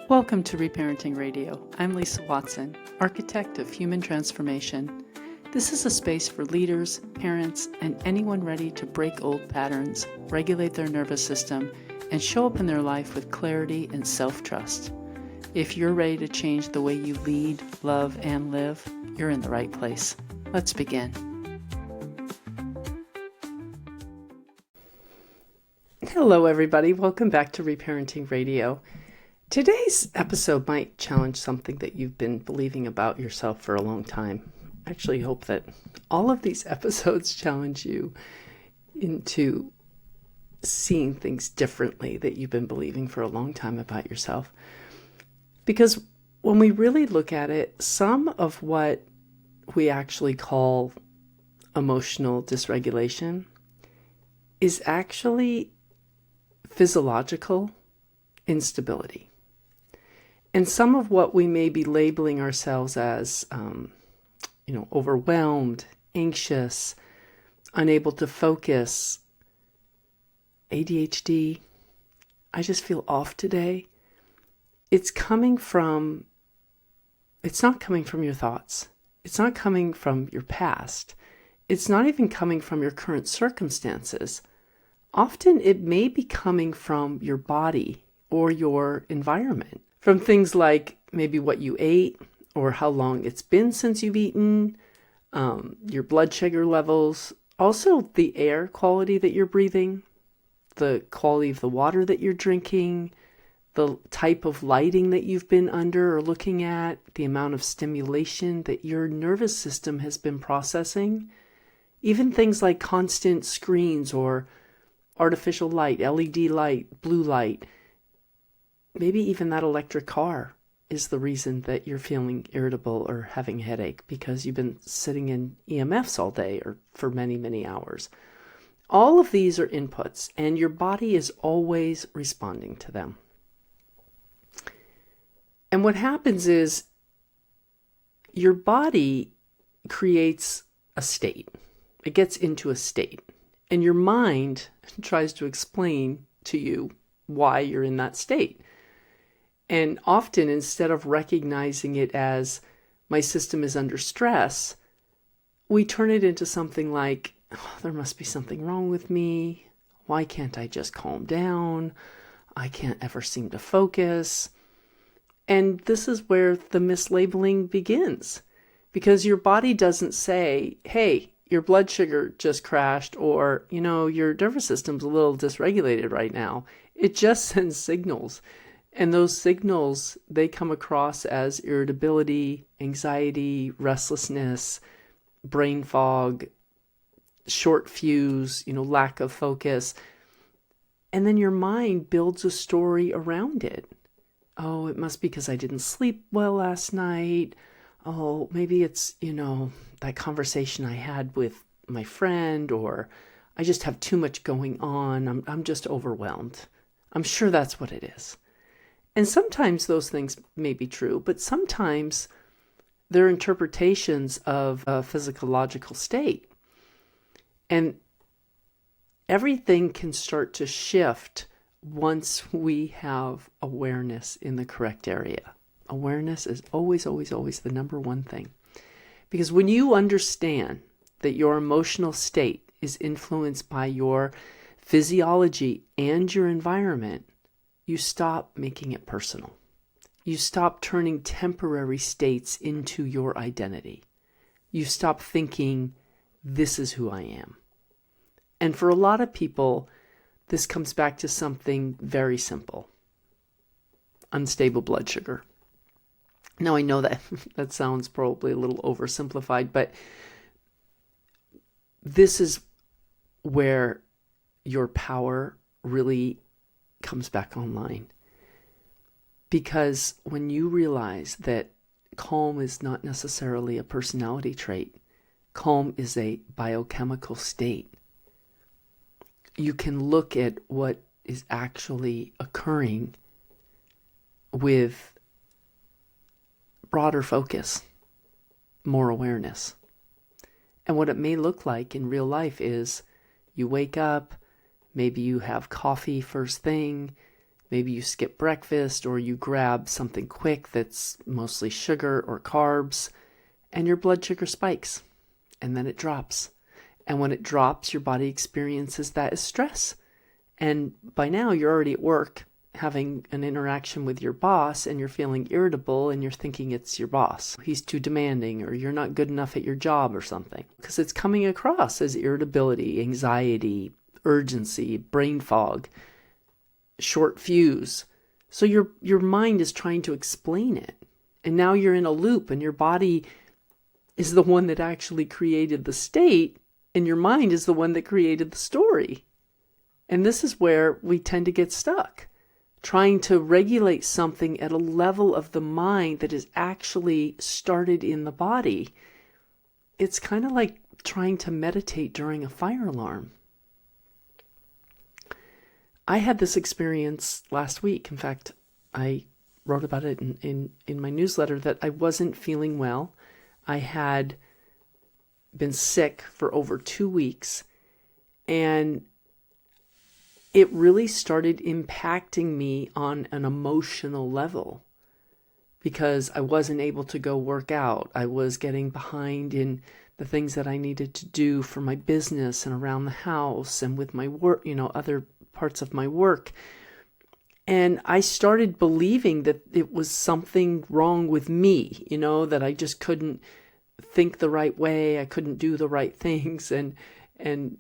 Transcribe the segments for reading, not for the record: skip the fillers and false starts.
Welcome to Reparenting Radio. I'm Lisa Watson, architect of human transformation. This is a space for leaders, parents, and anyone ready to break old patterns, regulate their nervous system, and show up in their life with clarity and self-trust. If you're ready to change the way you lead, love, and live, you're in the right place. Let's begin. Hello, everybody. Welcome back to Reparenting Radio. Today's episode might challenge something that you've been believing about yourself for a long time. I actually hope that all of these episodes challenge you into seeing things differently that you've been believing for a long time about yourself. Because when we really look at it, some of what we actually call emotional dysregulation is actually physiological instability. And some of what we may be labeling ourselves as, overwhelmed, anxious, unable to focus, ADHD, I just feel off today. It's not coming from your thoughts. It's not coming from your past. It's not even coming from your current circumstances. Often it may be coming from your body or your environment, from things like maybe what you ate or how long it's been since you've eaten, your blood sugar levels, also the air quality that you're breathing, the quality of the water that you're drinking, the type of lighting that you've been under or looking at, the amount of stimulation that your nervous system has been processing, even things like constant screens or artificial light, LED light, blue light, maybe even that electric car is the reason that you're feeling irritable or having a headache because you've been sitting in EMFs all day or for many, many hours. All of these are inputs and your body is always responding to them. And what happens is your body creates a state. It gets into a state. And your mind tries to explain to you why you're in that state. And often, instead of recognizing it as my system is under stress, we turn it into something like, there must be something wrong with me. Why can't I just calm down? I can't ever seem to focus. And this is where the mislabeling begins. Because your body doesn't say, hey, your blood sugar just crashed, or, your nervous system's a little dysregulated right now. It just sends signals. And those signals, they come across as irritability, anxiety, restlessness, brain fog, short fuse, lack of focus. And then your mind builds a story around it. Oh, it must be because I didn't sleep well last night. Oh, maybe it's, that conversation I had with my friend, or I just have too much going on. I'm just overwhelmed. I'm sure that's what it is. And sometimes those things may be true, but sometimes they're interpretations of a physiological state. And everything can start to shift once we have awareness in the correct area. Awareness is always, always, always the number one thing. Because when you understand that your emotional state is influenced by your physiology and your environment, you stop making it personal. You stop turning temporary states into your identity. You stop thinking, this is who I am. And for a lot of people, this comes back to something very simple. Unstable blood sugar. Now, I know that that sounds probably a little oversimplified, but this is where your power really comes back online. Because when you realize that calm is not necessarily a personality trait, calm is a biochemical state, you can look at what is actually occurring with broader focus, more awareness. And what it may look like in real life is you wake up, maybe you have coffee first thing, Maybe you skip breakfast or you grab something quick that's mostly sugar or carbs, and your blood sugar spikes, and then it drops. And when it drops, your body experiences that as stress. And by now, you're already at work having an interaction with your boss, and you're feeling irritable, and you're thinking it's your boss. He's too demanding, or you're not good enough at your job or something. Because it's coming across as irritability, anxiety, urgency, brain fog, short fuse. So your mind is trying to explain it. And now you're in a loop, and your body is the one that actually created the state, and your mind is the one that created the story. And this is where we tend to get stuck, trying to regulate something at a level of the mind that is actually started in the body. It's kind of like trying to meditate during a fire alarm. I had this experience last week. In fact, I wrote about it in my newsletter that I wasn't feeling well. I had been sick for over 2 weeks, and it really started impacting me on an emotional level because I wasn't able to go work out. I was getting behind in the things that I needed to do for my business and around the house and with my work, other parts of my work. And I started believing that it was something wrong with me, that I just couldn't think the right way. I couldn't do the right things. And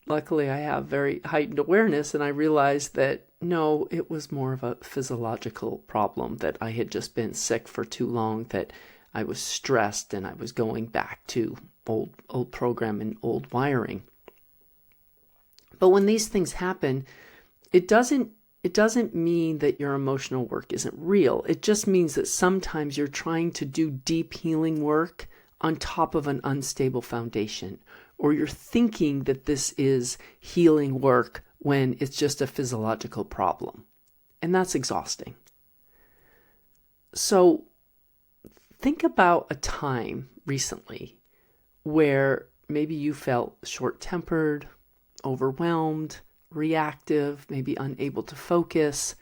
luckily I have very heightened awareness, and I realized that no, it was more of a physiological problem, that I had just been sick for too long, that I was stressed and I was going back to old program and old wiring. But when these things happen, it doesn't mean that your emotional work isn't real. It just means that sometimes you're trying to do deep healing work on top of an unstable foundation, or you're thinking that this is healing work when it's just a physiological problem. And that's exhausting. So think about a time recently where maybe you felt short-tempered, overwhelmed, reactive, maybe unable to focus.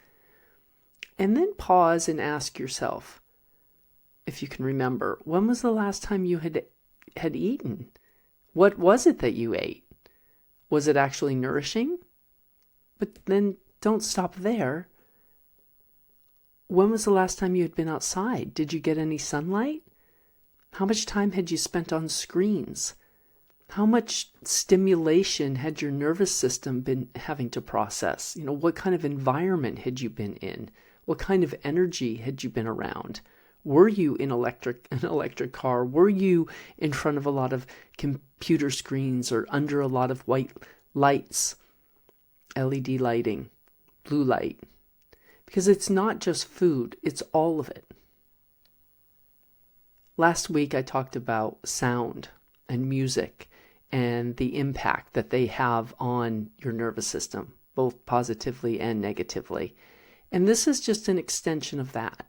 And then pause and ask yourself, if you can remember, when was the last time you had eaten? What was it that you ate? Was it actually nourishing? But then don't stop there. When was the last time you had been outside? Did you get any sunlight? How much time had you spent on screens? How much stimulation had your nervous system been having to process? What kind of environment had you been in? What kind of energy had you been around? Were you in an electric car? Were you in front of a lot of computer screens or under a lot of white lights, LED lighting, blue light? Because it's not just food, it's all of it. Last week I talked about sound and music and the impact that they have on your nervous system, both positively and negatively. And this is just an extension of that.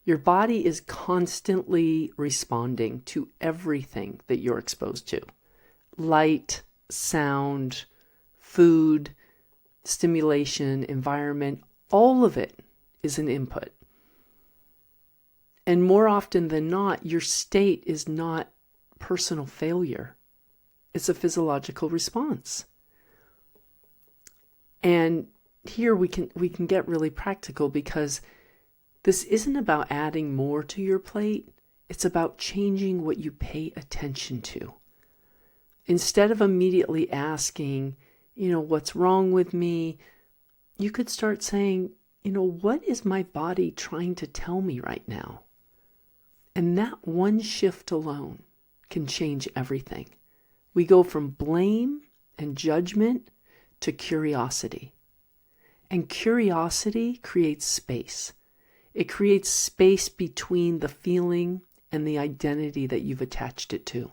Your body is constantly responding to everything that you're exposed to. Light, sound, food, stimulation, environment, all of it is an input. And more often than not, your state is not personal failure. It's a physiological response. And here we can get really practical, because this isn't about adding more to your plate. It's about changing what you pay attention to. Instead of immediately asking, what's wrong with me, you could start saying, what is my body trying to tell me right now? And that one shift alone can change everything. We go from blame and judgment to curiosity. And curiosity creates space. It creates space between the feeling and the identity that you've attached it to.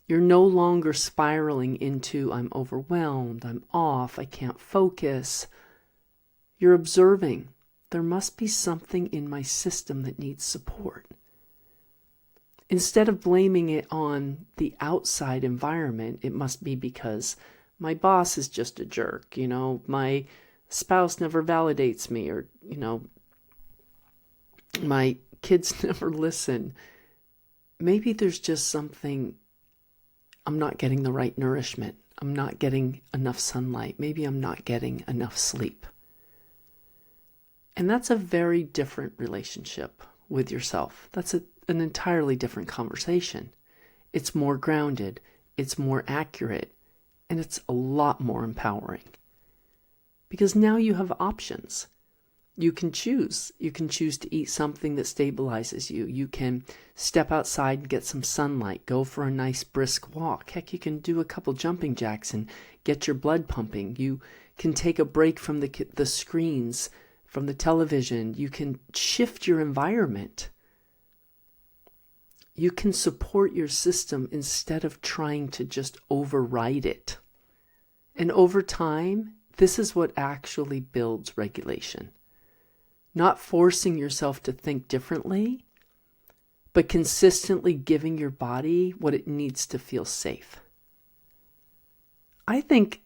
You're no longer spiraling into, I'm overwhelmed, I'm off, I can't focus. You're observing, there must be something in my system that needs support. Instead of blaming it on the outside environment, it must be because my boss is just a jerk, my spouse never validates me, or, my kids never listen. Maybe there's just something, I'm not getting the right nourishment. I'm not getting enough sunlight. Maybe I'm not getting enough sleep. And that's a very different relationship with yourself. That's an entirely different conversation. It's more grounded, it's more accurate, and it's a lot more empowering. Because now you have options. You can choose. You can choose to eat something that stabilizes you. You can step outside and get some sunlight, go for a nice brisk walk. Heck, you can do a couple jumping jacks and get your blood pumping. You can take a break from the screens, from the television. You can shift your environment. You can support your system instead of trying to just override it. And over time, this is what actually builds regulation. Not forcing yourself to think differently, but consistently giving your body what it needs to feel safe. I think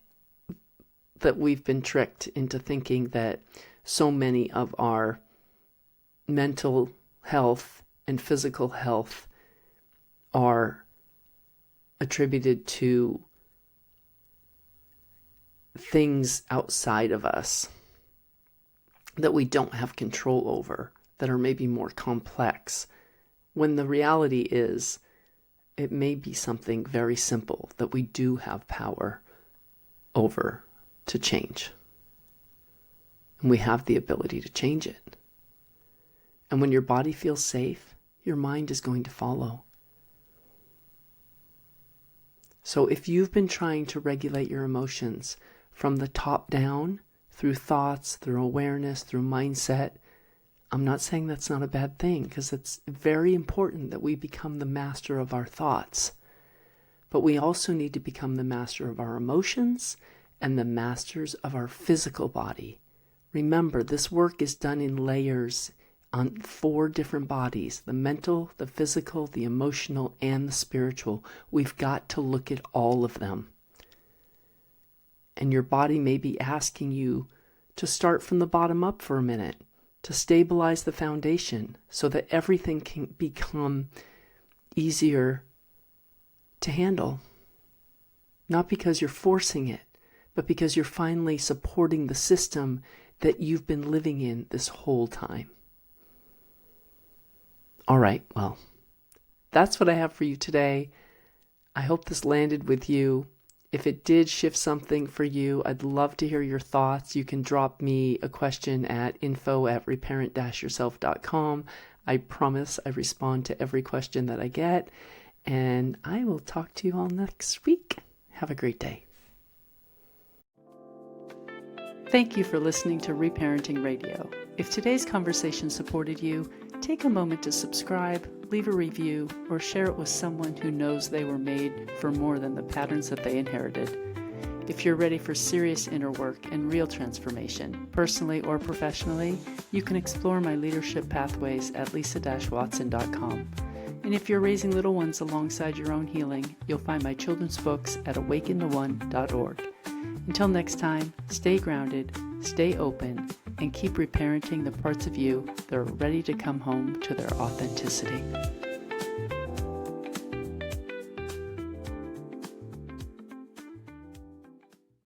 that we've been tricked into thinking that so many of our mental health and physical health are attributed to things outside of us that we don't have control over, that are maybe more complex, when the reality is it may be something very simple that we do have power over to change. And we have the ability to change it. And when your body feels safe, your mind is going to follow. So if you've been trying to regulate your emotions from the top down, through thoughts, through awareness, through mindset, I'm not saying that's not a bad thing, because it's very important that we become the master of our thoughts. But we also need to become the master of our emotions and the masters of our physical body. Remember, this work is done in layers on 4 different bodies: the mental, the physical, the emotional, and the spiritual. We've got to look at all of them. And your body may be asking you to start from the bottom up for a minute, to stabilize the foundation so that everything can become easier to handle. Not because you're forcing it, but because you're finally supporting the system that you've been living in this whole time. All right, well, that's what I have for you today. I hope this landed with you. If it did shift something for you, I'd love to hear your thoughts. You can drop me a question at info@reparent-yourself.com. I promise I respond to every question that I get. And I will talk to you all next week. Have a great day. Thank you for listening to Reparenting Radio. If today's conversation supported you, take a moment to subscribe, leave a review, or share it with someone who knows they were made for more than the patterns that they inherited. If you're ready for serious inner work and real transformation, personally or professionally, you can explore my leadership pathways at lisa-watson.com. And if you're raising little ones alongside your own healing, you'll find my children's books at awakentheone.org. Until next time, stay grounded, stay open, and keep reparenting the parts of you that are ready to come home to their authenticity.